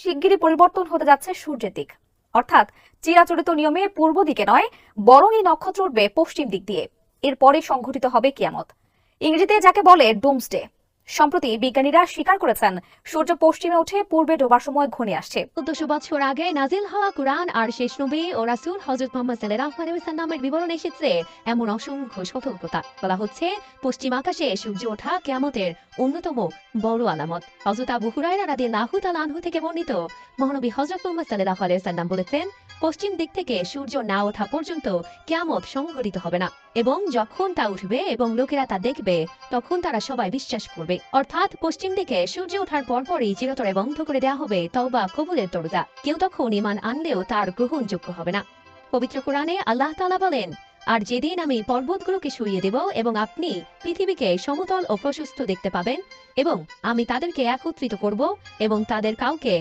শিগগিরই পরিবর্তন হতে যাচ্ছে সূর্যের দিক। অর্থাৎ চিরাচরিত নিয়মে পূর্ব দিকে নয়, বরং এই নক্ষত্র উঠবে পশ্চিম দিক দিয়ে। এরপরে সংঘটিত হবে কিয়ামত, ইংরেজিতে যাকে বলে ডুমসডে। সম্প্রতি বিজ্ঞানীরা স্বীকার করেছেন সূর্য পশ্চিমে উঠে পূর্বে ডোবার সময় ঘনিয়ে আসছে। ১৪০০ বছর আগে নাজিল হওয়া কুরআন আর শেষ নবী ও রাসূল হযরত মুহাম্মদ সাল্লাল্লাহু আলাইহি ওয়াসাল্লামের বিবরণে এসেছে এমন অসংখ্য সতর্কতা। বলা হচ্ছে পশ্চিম আকাশে সূর্য ওঠা কিয়ামতের অন্যতম বড় আলামত। হযরত আবু হুরায়রা রাদিয়াল্লাহু তাআলা আনহু থেকে বর্ণিত, মহানবী হযরত মুহাম্মদ সাল্লাল্লাহু আলাইহি ওয়াসাল্লাম বলেছেন, পশ্চিম দিক থেকে সূর্য না ওঠা পর্যন্ত কিয়ামত সংঘটিত হবে না, এবং যখন তা উঠবে এবং লোকেরা তা দেখবে তখন তারা সবাই বিশ্বাস করবে। অর্থাৎ পশ্চিম দিকে সূর্য ওঠার পরপরই চিরতরে বন্ধ করে দেওয়া হবে তওবা কবুলের দরজা। কেউ তখন ঈমান আনলেও তার গ্রহণযোগ্য হবে না। পবিত্র কোরআনে আল্লাহ তাআলা বলেন, আর যেদিন আমি পর্বতগুলোকে সরিয়ে দেব এবং আপনি পৃথিবীকে সমতল ও প্রশস্ত দেখতে পাবেন, এবং আমি তাদেরকে একত্রিত করব এবং তাদের কাউকে